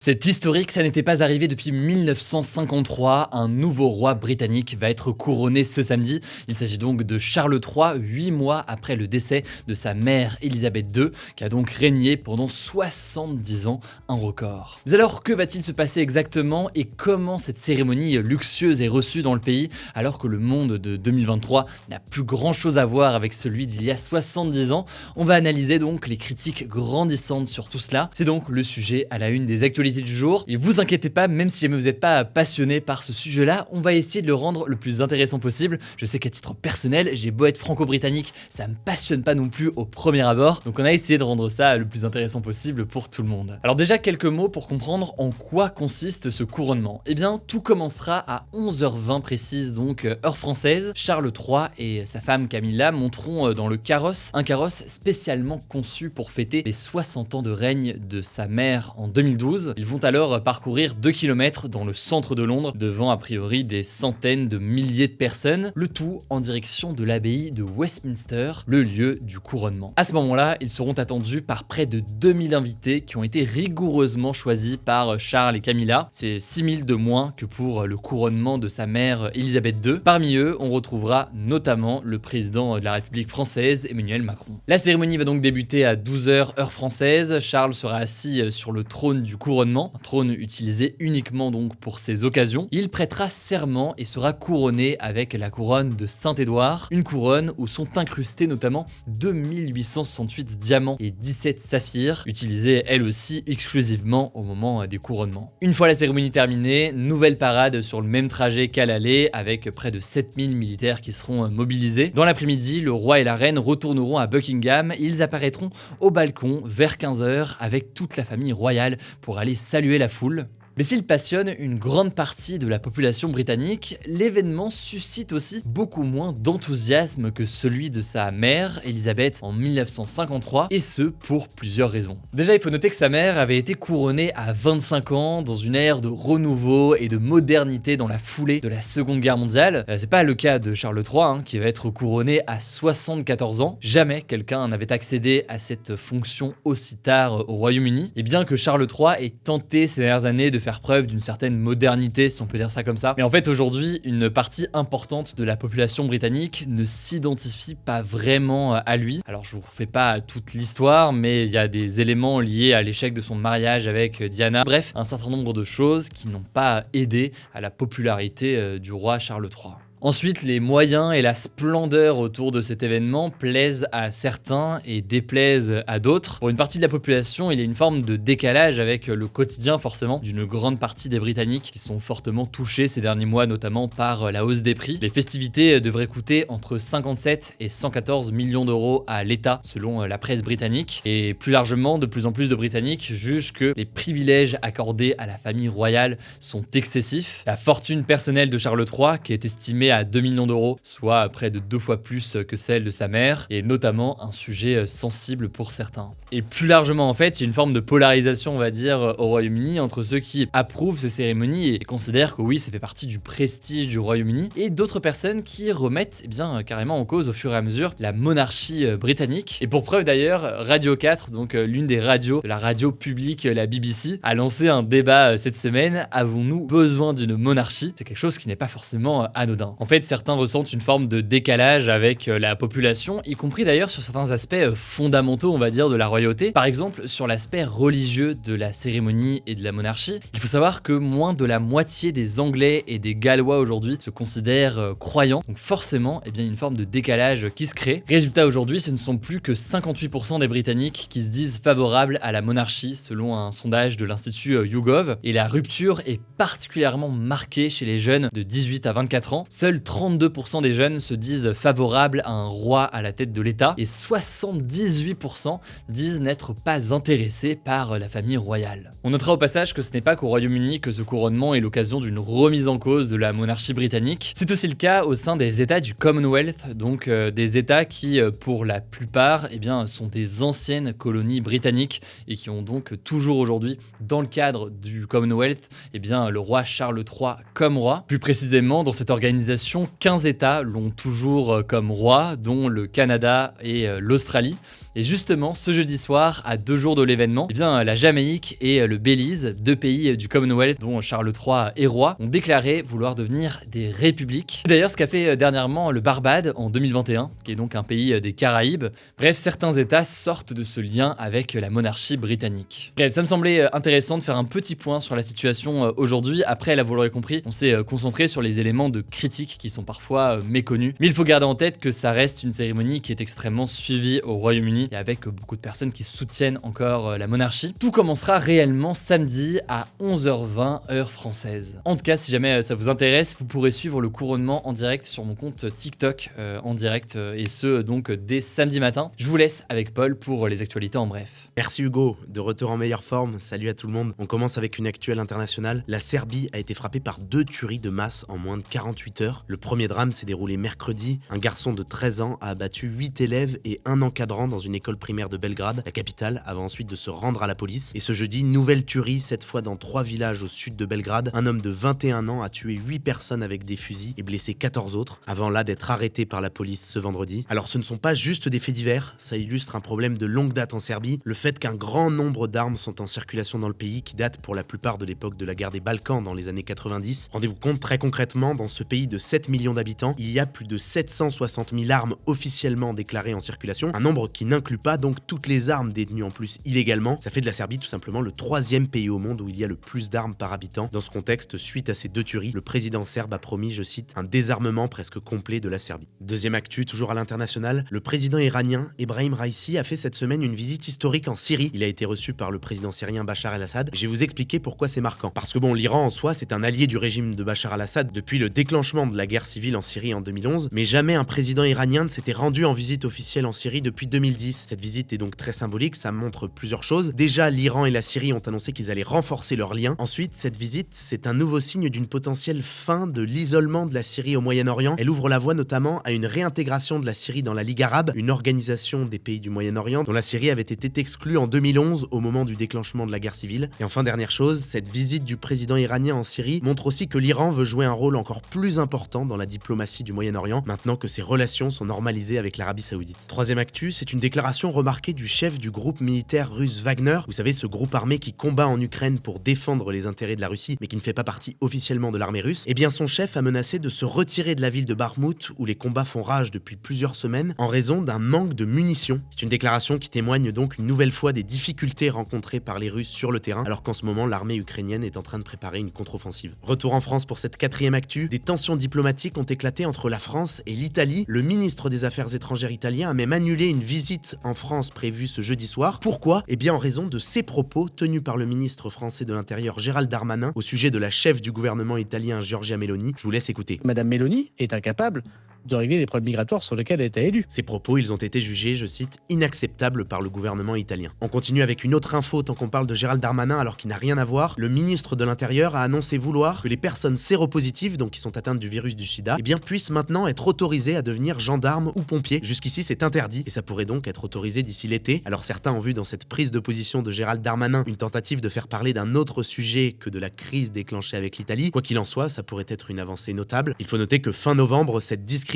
C'est historique, ça n'était pas arrivé depuis 1953. Un nouveau roi britannique va être couronné ce samedi. Il s'agit donc de Charles III, 8 mois après le décès de sa mère Élisabeth II, qui a donc régné pendant 70 ans, un record. Mais alors, que va-t-il se passer exactement et comment cette cérémonie luxueuse est reçue dans le pays alors que le monde de 2023 n'a plus grand chose à voir avec celui d'il y a 70 ans? On va analyser donc les critiques grandissantes sur tout cela. C'est donc le sujet à la une des actualités du jour. Et vous inquiétez pas, même si jamais vous n'êtes pas passionné par ce sujet-là, on va essayer de le rendre le plus intéressant possible. Je sais qu'à titre personnel, j'ai beau être franco-britannique, ça me passionne pas non plus au premier abord. Donc on a essayé de rendre ça le plus intéressant possible pour tout le monde. Alors déjà, quelques mots pour comprendre en quoi consiste ce couronnement. Eh bien, tout commencera à 11h20 précise, donc heure française. Charles III et sa femme Camilla monteront dans le carrosse, un carrosse spécialement conçu pour fêter les 60 ans de règne de sa mère en 2012. Ils vont alors parcourir 2 km dans le centre de Londres, devant a priori des centaines de milliers de personnes, le tout en direction de l'abbaye de Westminster, le lieu du couronnement. À ce moment-là, ils seront attendus par près de 2000 invités qui ont été rigoureusement choisis par Charles et Camilla. C'est 6000 de moins que pour le couronnement de sa mère Élisabeth II. Parmi eux, on retrouvera notamment le président de la République française, Emmanuel Macron. La cérémonie va donc débuter à 12h heure française. Charles sera assis sur le trône du couronnement, un trône utilisé uniquement donc pour ces occasions. Il prêtera serment et sera couronné avec la couronne de Saint-Édouard, une couronne où sont incrustés notamment 2868 diamants et 17 saphirs, utilisés elles aussi exclusivement au moment des couronnements. Une fois la cérémonie terminée, nouvelle parade sur le même trajet qu'à l'aller, avec près de 7000 militaires qui seront mobilisés. Dans l'après-midi, le roi et la reine retourneront à Buckingham. Ils apparaîtront au balcon vers 15h avec toute la famille royale pour aller saluer la foule. Mais s'il passionne une grande partie de la population britannique, l'événement suscite aussi beaucoup moins d'enthousiasme que celui de sa mère, Elisabeth, en 1953, et ce pour plusieurs raisons. Déjà, il faut noter que sa mère avait été couronnée à 25 ans, dans une ère de renouveau et de modernité dans la foulée de la Seconde Guerre mondiale. C'est pas le cas de Charles III, qui va être couronné à 74 ans. Jamais quelqu'un n'avait accédé à cette fonction aussi tard au Royaume-Uni. Et bien que Charles III ait tenté ces dernières années de faire preuve d'une certaine modernité, si on peut dire ça comme ça. Mais en fait, aujourd'hui, une partie importante de la population britannique ne s'identifie pas vraiment à lui. Alors, je vous refais pas toute l'histoire, mais il y a des éléments liés à l'échec de son mariage avec Diana. Bref, un certain nombre de choses qui n'ont pas aidé à la popularité du roi Charles III. Ensuite, les moyens et la splendeur autour de cet événement plaisent à certains et déplaisent à d'autres. Pour une partie de la population, il y a une forme de décalage avec le quotidien forcément d'une grande partie des Britanniques qui sont fortement touchés ces derniers mois, notamment par la hausse des prix. Les festivités devraient coûter entre 57 et 114 millions d'euros à l'État, selon la presse britannique. Et plus largement, de plus en plus de Britanniques jugent que les privilèges accordés à la famille royale sont excessifs. La fortune personnelle de Charles III, qui est estimée à 2 millions d'euros, soit près de 2 fois plus que celle de sa mère, et notamment un sujet sensible pour certains. Et plus largement en fait, il y a une forme de polarisation, on va dire, au Royaume-Uni entre ceux qui approuvent ces cérémonies et considèrent que oui, ça fait partie du prestige du Royaume-Uni, et d'autres personnes qui remettent carrément en cause au fur et à mesure la monarchie britannique. Et pour preuve d'ailleurs, Radio 4, donc l'une des radios de la radio publique, la BBC, a lancé un débat cette semaine. Avons-nous besoin d'une monarchie? C'est quelque chose qui n'est pas forcément anodin. En fait, certains ressentent une forme de décalage avec la population, y compris d'ailleurs sur certains aspects fondamentaux, on va dire, de la royauté. Par exemple, sur l'aspect religieux de la cérémonie et de la monarchie. Il faut savoir que moins de la moitié des Anglais et des Gallois aujourd'hui se considèrent croyants. Donc forcément, il y a une forme de décalage qui se crée. Résultat, aujourd'hui, ce ne sont plus que 58% des Britanniques qui se disent favorables à la monarchie, selon un sondage de l'Institut YouGov. Et la rupture est particulièrement marquée chez les jeunes de 18 à 24 ans. Seuls 32% des jeunes se disent favorables à un roi à la tête de l'État et 78% disent n'être pas intéressés par la famille royale. On notera au passage que ce n'est pas qu'au Royaume-Uni que ce couronnement est l'occasion d'une remise en cause de la monarchie britannique. C'est aussi le cas au sein des États du Commonwealth, donc des États qui, pour la plupart, sont des anciennes colonies britanniques et qui ont donc toujours aujourd'hui, dans le cadre du Commonwealth, le roi Charles III comme roi. Plus précisément, dans cette organisation, 15 États l'ont toujours comme roi, dont le Canada et l'Australie. Et justement, ce jeudi soir, à 2 jours de l'événement, eh bien, la Jamaïque et le Belize, 2 pays du Commonwealth dont Charles III est roi, ont déclaré vouloir devenir des républiques. C'est d'ailleurs ce qu'a fait dernièrement le Barbade en 2021, qui est donc un pays des Caraïbes. Bref, certains États sortent de ce lien avec la monarchie britannique. Bref, ça me semblait intéressant de faire un petit point sur la situation aujourd'hui. Après, là, vous l'aurez compris, on s'est concentré sur les éléments de critique qui sont parfois méconnus. Mais il faut garder en tête que ça reste une cérémonie qui est extrêmement suivie au Royaume-Uni et avec beaucoup de personnes qui soutiennent encore la monarchie. Tout commencera réellement samedi à 11h20 heure française. En tout cas, si jamais ça vous intéresse, vous pourrez suivre le couronnement en direct sur mon compte TikTok en direct et ce donc dès samedi matin. Je vous laisse avec Paul pour les actualités en bref. Merci Hugo, de retour en meilleure forme, salut à tout le monde. On commence avec une actuelle internationale. La Serbie a été frappée par 2 tueries de masse en moins de 48 heures. Le premier drame s'est déroulé mercredi. Un garçon de 13 ans a abattu 8 élèves et un encadrant dans une école primaire de Belgrade, la capitale, avant ensuite de se rendre à la police. Et ce jeudi, nouvelle tuerie, cette fois dans 3 villages au sud de Belgrade. Un homme de 21 ans a tué 8 personnes avec des fusils et blessé 14 autres, avant là d'être arrêté par la police ce vendredi. Alors ce ne sont pas juste des faits divers, ça illustre un problème de longue date en Serbie, le fait qu'un grand nombre d'armes sont en circulation dans le pays qui date pour la plupart de l'époque de la guerre des Balkans dans les années 90. Rendez-vous compte, très concrètement, dans ce pays de 7 millions d'habitants, il y a plus de 760 000 armes officiellement déclarées en circulation, un nombre qui n'inclut pas donc toutes les armes détenues en plus illégalement. Ça fait de la Serbie tout simplement le 3e pays au monde où il y a le plus d'armes par habitant. Dans ce contexte, suite à ces 2 tueries, le président serbe a promis, je cite, un désarmement presque complet de la Serbie. Deuxième actu, toujours à l'international, le président iranien Ebrahim Raïssi a fait cette semaine une visite historique en Syrie. Il a été reçu par le président syrien Bachar el-Assad. Je vais vous expliquer pourquoi c'est marquant. Parce que bon, l'Iran en soi, c'est un allié du régime de Bachar el-Assad depuis le déclenchement de la guerre civile en Syrie en 2011, mais jamais un président iranien ne s'était rendu en visite officielle en Syrie depuis 2010. Cette visite est donc très symbolique, ça montre plusieurs choses. Déjà, l'Iran et la Syrie ont annoncé qu'ils allaient renforcer leurs liens. Ensuite, cette visite, c'est un nouveau signe d'une potentielle fin de l'isolement de la Syrie au Moyen-Orient. Elle ouvre la voie notamment à une réintégration de la Syrie dans la Ligue arabe, une organisation des pays du Moyen-Orient dont la Syrie avait été exclue en 2011 au moment du déclenchement de la guerre civile. Et enfin, dernière chose, cette visite du président iranien en Syrie montre aussi que l'Iran veut jouer un rôle encore plus important dans la diplomatie du Moyen-Orient, maintenant que ses relations sont normalisées avec l'Arabie Saoudite. Troisième actu, c'est une déclaration remarquée du chef du groupe militaire russe Wagner. Vous savez, ce groupe armé qui combat en Ukraine pour défendre les intérêts de la Russie, mais qui ne fait pas partie officiellement de l'armée russe. Eh bien, son chef a menacé de se retirer de la ville de Bakhmout, où les combats font rage depuis plusieurs semaines, en raison d'un manque de munitions. C'est une déclaration qui témoigne donc une nouvelle fois des difficultés rencontrées par les Russes sur le terrain, alors qu'en ce moment, l'armée ukrainienne est en train de préparer une contre-offensive. Retour en France pour cette 4e actu. Des tensions diplomatiques ont éclaté entre la France et l'Italie. Le ministre des Affaires étrangères italien a même annulé une visite en France prévue ce jeudi soir. Pourquoi ? Eh bien en raison de ses propos tenus par le ministre français de l'Intérieur Gérald Darmanin au sujet de la chef du gouvernement italien Giorgia Meloni. Je vous laisse écouter. Madame Meloni est incapable de régler les problèmes migratoires sur lesquels elle était élue. Ces propos, ils ont été jugés, je cite, inacceptables par le gouvernement italien. On continue avec une autre info tant qu'on parle de Gérald Darmanin alors qu'il n'a rien à voir. Le ministre de l'Intérieur a annoncé vouloir que les personnes séropositives, donc qui sont atteintes du virus du sida, eh bien puissent maintenant être autorisées à devenir gendarmes ou pompiers. Jusqu'ici, c'est interdit et ça pourrait donc être autorisé d'ici l'été. Alors certains ont vu dans cette prise de position de Gérald Darmanin une tentative de faire parler d'un autre sujet que de la crise déclenchée avec l'Italie. Quoi qu'il en soit, ça pourrait être une avancée notable. Il faut noter que fin novembre, cette discrimination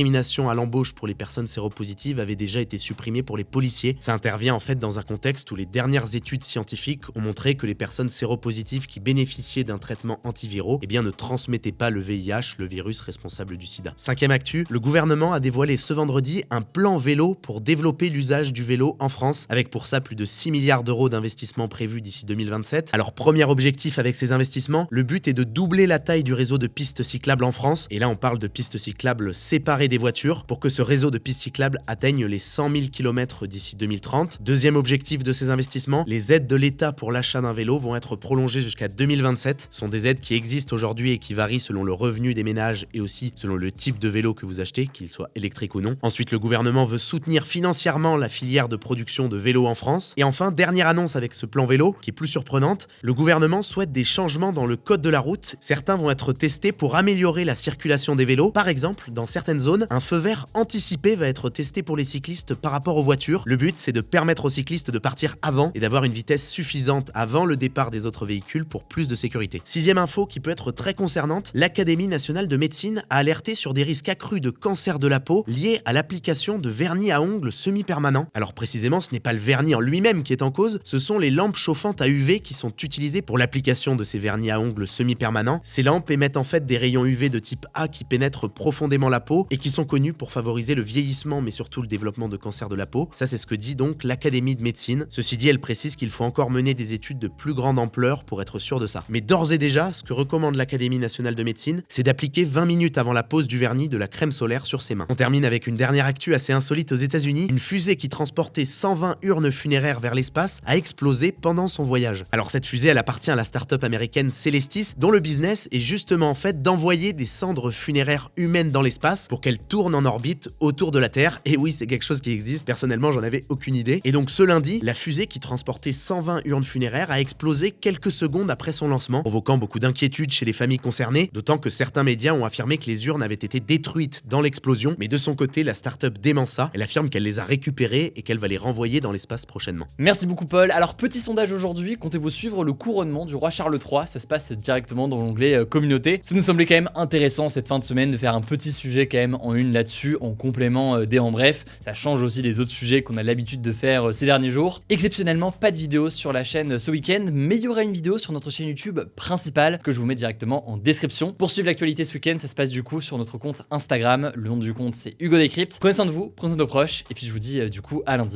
à l'embauche pour les personnes séropositives avait déjà été supprimée pour les policiers. Ça intervient en fait dans un contexte où les dernières études scientifiques ont montré que les personnes séropositives qui bénéficiaient d'un traitement antiviraux eh bien, ne transmettaient pas le VIH, le virus responsable du sida. 5e actu, le gouvernement a dévoilé ce vendredi un plan vélo pour développer l'usage du vélo en France, avec pour ça plus de 6 milliards d'euros d'investissements prévus d'ici 2027. Alors premier objectif avec ces investissements, le but est de doubler la taille du réseau de pistes cyclables en France, et là on parle de pistes cyclables séparées des voitures, pour que ce réseau de pistes cyclables atteigne les 100 000 km d'ici 2030. Deuxième objectif de ces investissements, les aides de l'État pour l'achat d'un vélo vont être prolongées jusqu'à 2027. Ce sont des aides qui existent aujourd'hui et qui varient selon le revenu des ménages et aussi selon le type de vélo que vous achetez, qu'il soit électrique ou non. Ensuite, le gouvernement veut soutenir financièrement la filière de production de vélos en France. Et enfin, dernière annonce avec ce plan vélo, qui est plus surprenante, le gouvernement souhaite des changements dans le code de la route. Certains vont être testés pour améliorer la circulation des vélos. Par exemple, dans certaines zones, zone, un feu vert anticipé va être testé pour les cyclistes par rapport aux voitures. Le but, c'est de permettre aux cyclistes de partir avant et d'avoir une vitesse suffisante avant le départ des autres véhicules pour plus de sécurité. Sixième info qui peut être très concernante, l'Académie nationale de médecine a alerté sur des risques accrus de cancer de la peau liés à l'application de vernis à ongles semi-permanents. Alors précisément, ce n'est pas le vernis en lui-même qui est en cause, ce sont les lampes chauffantes à UV qui sont utilisées pour l'application de ces vernis à ongles semi-permanents. Ces lampes émettent en fait des rayons UV de type A qui pénètrent profondément la peau et qui sont connus pour favoriser le vieillissement mais surtout le développement de cancer de la peau. Ça, c'est ce que dit donc l'Académie de médecine. Ceci dit, elle précise qu'il faut encore mener des études de plus grande ampleur pour être sûr de ça. Mais d'ores et déjà, ce que recommande l'Académie nationale de médecine, c'est d'appliquer 20 minutes avant la pose du vernis de la crème solaire sur ses mains. On termine avec une dernière actu assez insolite aux États-Unis. Une fusée qui transportait 120 urnes funéraires vers l'espace a explosé pendant son voyage. Alors cette fusée, elle appartient à la start-up américaine Celestis, dont le business est justement en fait d'envoyer des cendres funéraires humaines dans l'espace pour qu'elles tournent en orbite autour de la Terre. Et oui, c'est quelque chose qui existe. Personnellement, j'en avais aucune idée. Et donc ce lundi, la fusée qui transportait 120 urnes funéraires a explosé quelques secondes après son lancement, provoquant beaucoup d'inquiétude chez les familles concernées, d'autant que certains médias ont affirmé que les urnes avaient été détruites dans l'explosion. Mais de son côté, la start-up dément ça. Elle affirme qu'elle les a récupérées et qu'elle va les renvoyer dans l'espace prochainement. Merci beaucoup Paul. Alors petit sondage aujourd'hui, comptez-vous suivre le couronnement du roi Charles III? Ça se passe directement dans l'onglet communauté. Ça nous semblait quand même intéressant cette fin de semaine de faire un petit sujet quand même en une là-dessus, en complément des en bref. Ça change aussi des autres sujets qu'on a l'habitude de faire ces derniers jours. Exceptionnellement, pas de vidéo sur la chaîne ce week-end, mais il y aura une vidéo sur notre chaîne YouTube principale que je vous mets directement en description. Pour suivre l'actualité ce week-end, ça se passe du coup sur notre compte Instagram. Le nom du compte c'est Hugo Décrypte. Prenez soin de vous, prenez soin de vos proches, et puis je vous dis du coup à lundi.